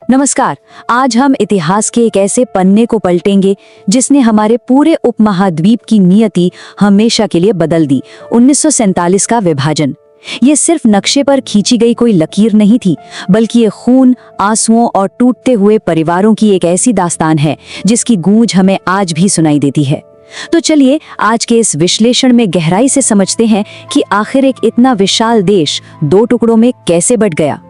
नमस्कार। आज हम इतिहास के एक ऐसे पन्ने को पलटेंगे जिसने हमारे पूरे उपमहाद्वीप की नियति हमेशा के लिए बदल दी। 1947 का विभाजन। ये सिर्फ नक्शे पर खींची गई कोई लकीर नहीं थी, बल्कि ये खून, आंसुओं और टूटते हुए परिवारों की एक ऐसी दास्तान है जिसकी गूंज हमें आज भी सुनाई देती है। तो चलिए आज के इस विश्लेषण में गहराई से समझते हैं कि आखिर एक इतना विशाल देश दो टुकड़ों में कैसे बट गया।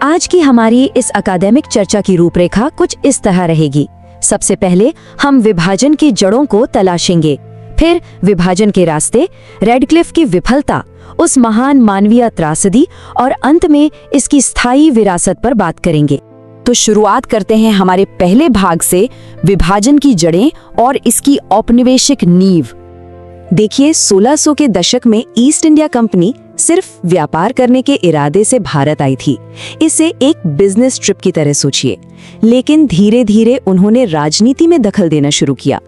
आज की हमारी इस अकादमिक चर्चा की रूपरेखा कुछ इस तरह रहेगी। सबसे पहले हम विभाजन की जड़ों को तलाशेंगे, फिर विभाजन के रास्ते, रेडक्लिफ की विफलता, उस महान मानवीय त्रासदी और अंत में इसकी स्थायी विरासत पर बात करेंगे। तो शुरुआत करते हैं हमारे पहले भाग से, विभाजन की जड़ें और इसकी औपनिवेशिक नींव। देखिए, 1600 के दशक में ईस्ट इंडिया कंपनी सिर्फ व्यापार करने के इरादे से भारत आई थी। इसे एक बिजनेस ट्रिप की तरह सोचिए, लेकिन धीरे धीरे उन्होंने राजनीति में दखल देना शुरू किया।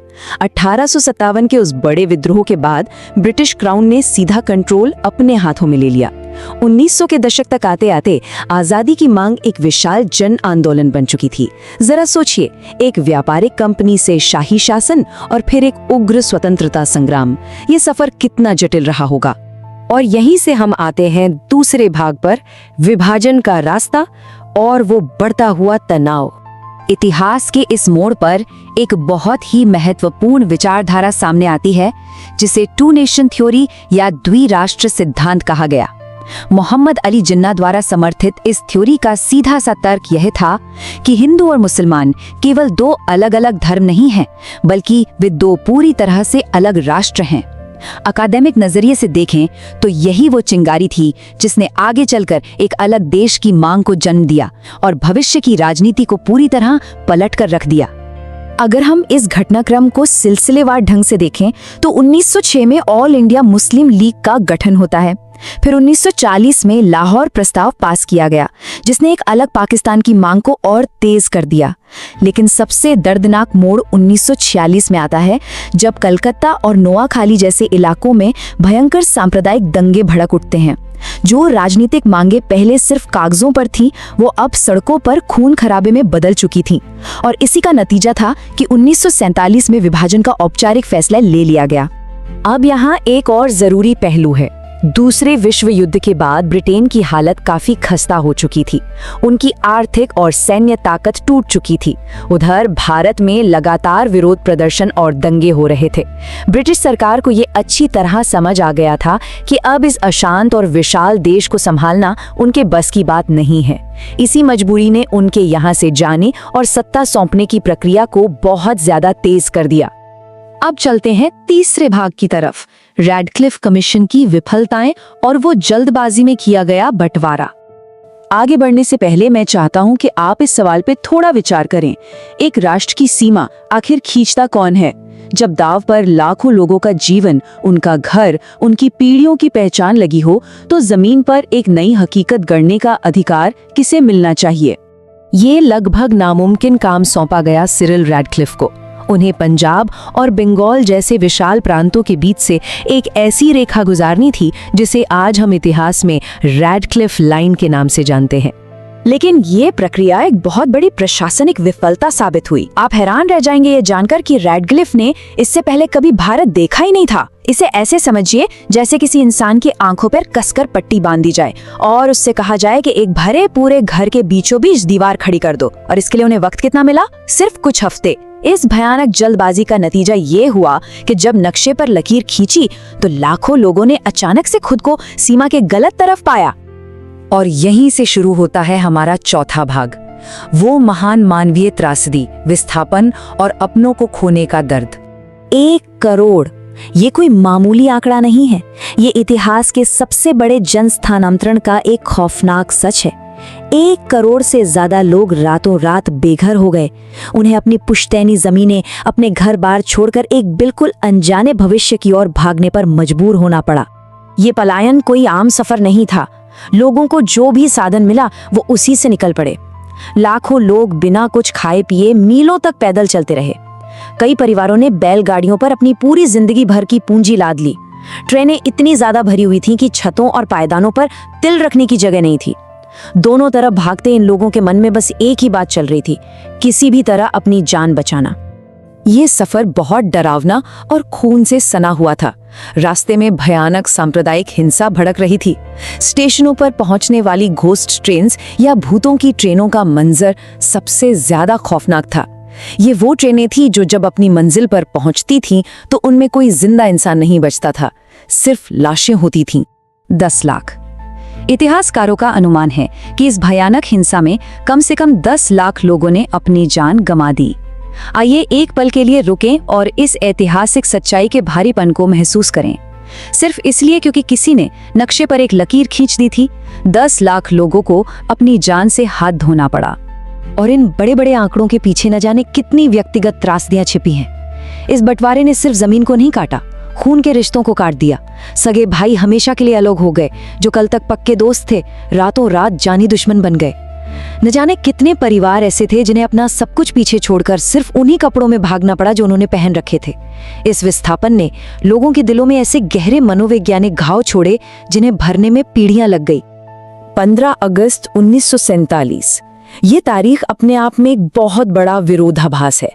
1857 के उस बड़े विद्रोह के बाद ब्रिटिश क्राउन ने सीधा कंट्रोल अपने हाथों में ले लिया। 1900 के दशक तक आते आते आजादी की मांग एक विशाल जन आंदोलन बन चुकी थी। जरा सोचिए, एक व्यापारिक कंपनी से शाही शासन और फिर एक उग्र स्वतंत्रता संग्राम। ये सफर कितना जटिल रहा होगा। और यहीं से हम आते हैं दूसरे भाग पर, विभाजन का रास्ता और वो बढ़ता हुआ तनाव। इतिहास के इस मोड़ पर एक बहुत ही महत्वपूर्ण विचारधारा सामने आती है, जिसे टू नेशन थ्योरी या द्विराष्ट्र सिद्धांत कहा गया। मोहम्मद अली जिन्ना द्वारा समर्थित इस थ्योरी का सीधा सा तर्क यह था कि हिंदू और मुसलमान केवल दो अलग अलग धर्म नहीं हैं, बल्कि वे दो पूरी तरह से अलग राष्ट्र हैं। अकादमिक नजरिए से देखें तो यही वो चिंगारी थी जिसने आगे चलकर एक अलग देश की मांग को जन्म दिया और भविष्य की राजनीति को पूरी तरह पलट कर रख दिया। अगर हम इस घटनाक्रम को सिलसिलेवार ढंग से देखें तो 1906 में ऑल इंडिया मुस्लिम लीग का गठन होता है। फिर 1940 में लाहौर प्रस्ताव पास किया गया, जिसने एक अलग पाकिस्तान की मांग को और तेज कर दिया। लेकिन सबसे दर्दनाक मोड़ 1946 में आता है, जब कलकत्ता और नोआखाली जैसे इलाकों में भयंकर सांप्रदायिक दंगे भड़क उठते हैं। जो राजनीतिक मांगे पहले सिर्फ कागजों पर थीं, वो अब सड़कों पर खून खराबे में बदल चुकी थीं। और इसी का नतीजा था कि 1947 में विभाजन का औपचारिक फैसला ले लिया गया। अब यहाँ एक और जरूरी पहलू है। दूसरे विश्व युद्ध के बाद ब्रिटेन की हालत काफी खस्ता हो चुकी थी। उनकी आर्थिक और सैन्य ताकत टूट चुकी थी। उधर भारत में लगातार विरोध प्रदर्शन और दंगे हो रहे थे। ब्रिटिश सरकार को ये अच्छी तरह समझ आ गया था कि अब इस अशांत और विशाल देश को संभालना उनके बस की बात नहीं है। इसी मजबूरी ने उनके यहाँ से जाने और सत्ता सौंपने की प्रक्रिया को बहुत ज्यादा तेज कर दिया। अब चलते हैं तीसरे भाग की तरफ, रेडक्लिफ कमीशन की विफलताएं और वो जल्दबाजी में किया गया बंटवारा। आगे बढ़ने से पहले मैं चाहता हूं कि आप इस सवाल पे थोड़ा विचार करें। एक राष्ट्र की सीमा आखिर खींचता कौन है? जब दाव पर लाखों लोगों का जीवन, उनका घर, उनकी पीढ़ियों की पहचान लगी हो, तो जमीन पर एक नई हकीकत गढ़ने का अधिकार किसे मिलना चाहिए? ये लगभग नामुमकिन काम सौंपा गया सिरिल रेडक्लिफ को। उन्हें पंजाब और बंगाल जैसे विशाल प्रांतों के बीच से एक ऐसी रेखा गुजारनी थी जिसे आज हम इतिहास में रेडक्लिफ लाइन के नाम से जानते हैं। लेकिन ये प्रक्रिया एक बहुत बड़ी प्रशासनिक विफलता साबित हुई। आप हैरान रह जाएंगे ये जानकर कि रेडक्लिफ ने इससे पहले कभी भारत देखा ही नहीं था। इसे ऐसे समझिए जैसे किसी इंसान की आंखों पर कसकर पट्टी बांध दी जाए और उससे कहा जाए कि एक भरे पूरे घर के बीचों बीच दीवार खड़ी कर दो। और इसके लिए उन्हें वक्त कितना मिला? सिर्फ कुछ हफ्ते। इस भयानक जल्दबाजी का नतीजा ये हुआ कि जब नक्शे पर लकीर खींची तो लाखों लोगों ने अचानक से खुद को सीमा के गलत तरफ पाया। और यहीं से शुरू होता है हमारा चौथा भाग, वो महान मानवीय त्रासदी, विस्थापन और अपनों को खोने का दर्द। 1 करोड़, ये कोई मामूली आंकड़ा नहीं है। ये इतिहास के सबसे बड़े जन स्थानांतरण का एक खौफनाक सच है। 1 करोड़ से ज्यादा लोग रातों रात बेघर हो गए। उन्हें अपनी पुश्तैनी जमीनें, अपने घर बार छोड़कर एक बिल्कुल अनजाने भविष्य की ओर भागने पर मजबूर होना पड़ा। ये पलायन कोई आम सफर नहीं था। लोगों को जो भी साधन मिला वो उसी से निकल पड़े। लाखों लोग बिना कुछ खाए पिए मीलों तक पैदल चलते रहे। कई परिवारों ने बैलगाड़ियों पर अपनी पूरी जिंदगी भर की पूंजी लाद ली। ट्रेनें इतनी ज्यादा भरी हुई थीं कि छतों और पायदानों पर तिल रखने की जगह नहीं थी। दोनों तरफ भागते इन लोगों के मन में बस एक ही बात चल रही थी, किसी भी तरह अपनी जान बचाना। ये सफर बहुत डरावना और खून से सना हुआ था। रास्ते में भयानक सांप्रदायिक हिंसा भड़क रही थी। स्टेशनों पर पहुंचने वाली घोस्ट ट्रेन्स या भूतों की ट्रेनों का मंजर सबसे ज्यादा खौफनाक था। ये वो ट्रेनें थी जो जब अपनी मंजिल पर पहुंचती थीं तो उनमें कोई जिंदा इंसान नहीं बचता था, सिर्फ लाशें होती थीं। 10 लाख। इतिहासकारों का अनुमान है कि इस भयानक हिंसा में कम से कम 10 लाख लोगों ने अपनी जान गंवा दी। आइए एक पल के लिए रुकें और इस ऐतिहासिक सच्चाई के भारीपन को महसूस करें। सिर्फ इसलिए क्योंकि किसी ने नक्शे पर एक लकीर खींच दी थी, 10 लाख लोगों को अपनी जान से हाथ धोना पड़ा। और इन बड़े बड़े आंकड़ों के पीछे न जाने कितनी व्यक्तिगत त्रासदियां छिपी हैं। इस बंटवारे ने सिर्फ जमीन को नहीं काटा, खून के रिश्तों को काट दिया। सगे भाई हमेशा के लिए अलग हो गए, जो कल तक पक्के दोस्त थे रातों रात जानी दुश्मन बन गए। न जाने कितने परिवार ऐसे थे जिन्हें अपना सब कुछ पीछे छोड़कर सिर्फ उन्हीं कपड़ों में भागना पड़ा जो उन्होंने पहन रखे थे। इस विस्थापन ने लोगों के दिलों में ऐसे गहरे मनोवैज्ञानिक घाव छोड़े जिन्हें भरने में पीढ़ियां लग गई। 15 अगस्त 1947, ये तारीख अपने आप में एक बहुत बड़ा विरोधाभास है।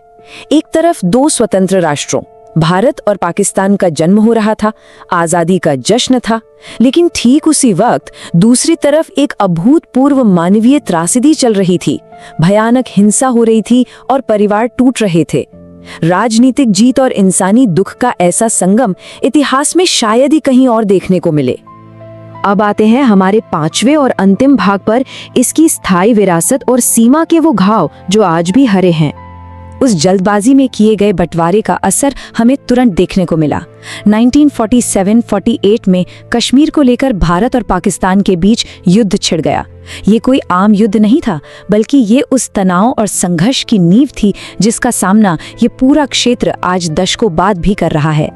एक तरफ दो स्वतंत्र राष्ट्रों भारत और पाकिस्तान का जन्म हो रहा था, आजादी का जश्न था, लेकिन ठीक उसी वक्त दूसरी तरफ एक अभूतपूर्व मानवीय त्रासदी चल रही थी। भयानक हिंसा हो रही थी और परिवार टूट रहे थे। राजनीतिक जीत और इंसानी दुख का ऐसा संगम इतिहास में शायद ही कहीं और देखने को मिले। अब आते हैं हमारे 5वें और अंतिम भाग पर, इसकी स्थायी विरासत और सीमा के वो घाव जो आज भी हरे हैं। उस जल्दबाजी में किए गए बंटवारे का असर हमें तुरंत देखने को मिला। 1947-48 में कश्मीर को लेकर भारत और पाकिस्तान के बीच युद्ध छिड़ गया। ये कोई आम युद्ध नहीं था, बल्कि ये उस तनाव और संघर्ष की नींव थी जिसका सामना ये पूरा क्षेत्र आज दशकों बाद भी कर रहा है।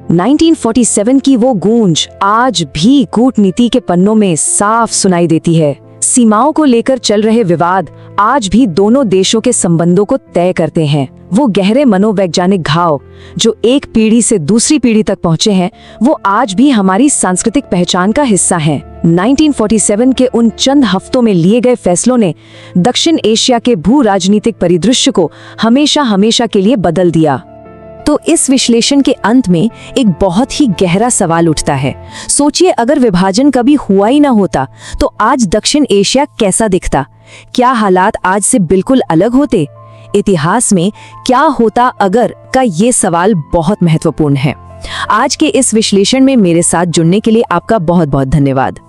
1947 की वो गूंज आज भी कूटनीति के पन्नों में साफ सुनाई देती है। सीमाओं को लेकर चल रहे विवाद आज भी दोनों देशों के संबंधों को तय करते हैं। वो गहरे मनोवैज्ञानिक घाव जो एक पीढ़ी से दूसरी पीढ़ी तक पहुंचे हैं, वो आज भी हमारी सांस्कृतिक पहचान का हिस्सा हैं। 1947 के उन चंद हफ्तों में लिए गए फैसलों ने दक्षिण एशिया के भू राजनीतिक परिदृश्य को हमेशा हमेशा के लिए बदल दिया। तो इस विश्लेषण के अंत में एक बहुत ही गहरा सवाल उठता है। सोचिए, अगर विभाजन कभी हुआ ही ना होता तो आज दक्षिण एशिया कैसा दिखता? क्या हालात आज से बिल्कुल अलग होते? इतिहास में क्या होता अगर का ये सवाल बहुत महत्वपूर्ण है। आज के इस विश्लेषण में मेरे साथ जुड़ने के लिए आपका बहुत बहुत धन्यवाद।